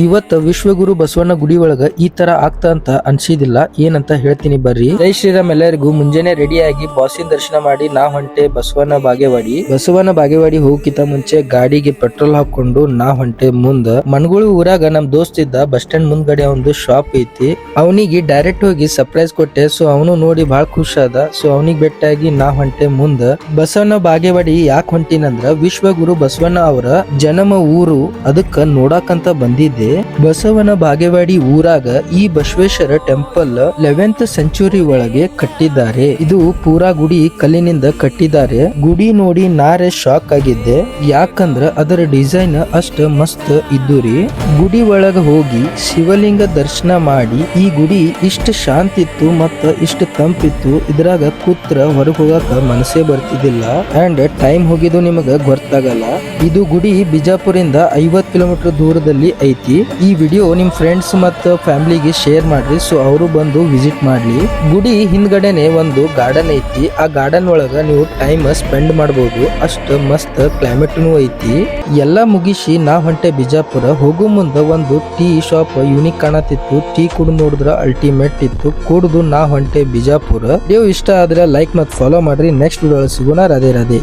ಇವತ್ತ ವಿಶ್ವಗುರು ಬಸವಣ್ಣ ಗುಡಿ ಒಳಗ ಈ ತರ ಆಗ್ತಾ ಅಂತ ಅನ್ಸಿದಿಲ್ಲ. ಏನಂತ ಹೇಳ್ತೀನಿ ಬರ್ರಿ. ಜೈ ಶ್ರೀರಾಮ್. ಎಲ್ಲರಿಗೂ ಮುಂಜಾನೆ ರೆಡಿಯಾಗಿ ಬಾಸಿನ ದರ್ಶನ ಮಾಡಿ ನಾ ಹೊಂಟೆ ಬಸವಣ್ಣ ಬಾಗೇವಾಡಿ ಹೋಗಿತ ಮುಂಚೆ ಗಾಡಿಗೆ ಪೆಟ್ರೋಲ್ ಹಾಕೊಂಡು ನಾ ಹೊಂಟೆ ಮುಂದ. ಮನ್ಗುಳಿ ಊರಾಗ ನಮ್ ದೋಸ್ತ್ ಇದ್ದ ಬಸ್ ಸ್ಟ್ಯಾಂಡ್ ಮುಂದ್ಗಡೆ ಒಂದು ಶಾಪ್ ಐತಿ. ಅವನಿಗೆ ಡೈರೆಕ್ಟ್ ಹೋಗಿ ಸರ್ಪ್ರೈಸ್ ಕೊಟ್ಟೆ. ಸೊ ಅವನು ನೋಡಿ ಬಹಳ ಖುಷಿ ಆದ. ಸೊ ಅವನಿಗೆ ಬೆಟ್ಟಾಗಿ ನಾ ಹೊಂಟೆ ಮುಂದ. ಬಸವಣ್ಣ ಬಾಗೇವಾಡಿ ಯಾಕೆ ಹೊಂಟಿನಂದ್ರ ವಿಶ್ವಗುರು ಬಸವಣ್ಣ ಅವರ ಜನ್ಮ ಊರು, ಅದಕ್ಕ ನೋಡಾಕಂತ ಬಂದಿದ್ದೆ. ಬಸವನ ಬಾಗೇವಾಡಿ ಊರಾಗ ಈ ಬಸವೇಶ್ವರ ಟೆಂಪಲ್ 11th ಸೆಂಚುರಿ ಒಳಗೆ ಕಟ್ಟಿದ್ದಾರೆ. ಇದು ಪೂರಾ ಗುಡಿ ಕಲ್ಲಿನಿಂದ ಕಟ್ಟಿದ್ದಾರೆ. ಗುಡಿ ನೋಡಿ ನಾರೇ ಶಾಕ್ ಆಗಿದ್ದೆ, ಯಾಕಂದ್ರ ಅದರ ಡಿಸೈನ್ ಅಷ್ಟ ಮಸ್ತ್ ಇದ್ದು ರೀ. ಗುಡಿ ಒಳಗ ಹೋಗಿ ಶಿವಲಿಂಗ ದರ್ಶನ ಮಾಡಿ ಈ ಗುಡಿ ಇಷ್ಟ ಶಾಂತಿ ಇತ್ತು ಮತ್ತ ಇಷ್ಟ ತಂಪಿತ್ತು. ಇದ್ರಾಗ ಕೂತ್ರ ಹೊರಗೆ ಹೋಗಾಕ ಮನಸ್ಸೇ ಬರ್ತಿದ್ದಿಲ್ಲ. ಅಂಡ್ ಟೈಮ್ ಹೋಗಿದ್ದು ನಿಮಗ ಗೊತ್ತಾಗಲ್ಲ. ಇದು ಗುಡಿ ಬಿಜಾಪುರಿಂದ 50 ಕಿಲೋಮೀಟರ್ ದೂರದಲ್ಲಿ ಐತಿ. ಈ ವಿಡಿಯೋ ನಿಮ್ ಫ್ರೆಂಡ್ಸ್ ಮತ್ತು ಫ್ಯಾಮಿಲಿಗೆ ಶೇರ್ ಮಾಡ್ರಿ. ಸೊ ಅವರು ಬಂದು ವಿಸಿಟ್ ಮಾಡ್ಲಿ. ಗುಡಿ ಹಿಂದ್ಗಡೆನೆ ಒಂದು ಗಾರ್ಡನ್ ಐತಿ. ಆ ಗಾರ್ಡನ್ ಒಳಗ ನೀವು ಟೈಮ್ ಸ್ಪೆಂಡ್ ಮಾಡಬಹುದು. ಅಷ್ಟ ಮಸ್ತ್ ಕ್ಲೈಮೇಟ್ ಐತಿ. ಎಲ್ಲಾ ಮುಗಿಸಿ ನಾ ಹೊಂಟೆ ಬಿಜಾಪುರ. ಹೋಗೋ ಮುಂದ ಒಂದು ಟೀ ಶಾಪ್ ಯೂನಿಕ್ ಕಾಣತಿತ್ತು. ಟೀ ಕುಡಿದು ನೋಡಿದ್ರ ಅಲ್ಟಿಮೇಟ್ ಇತ್ತು. ಕುಡಿದು ನಾ ಹೊಂಟೆ ಬಿಜಾಪುರ. ವಿಡಿಯೋ ಇಷ್ಟ ಆದ್ರೆ ಲೈಕ್ ಮತ್ತು ಫಾಲೋ ಮಾಡ್ರಿ. ನೆಕ್ಸ್ಟ್ ವಿಡಿಯೋ ಸಿಗೋಣ. ರಾಧೆ ರಾಧೆ.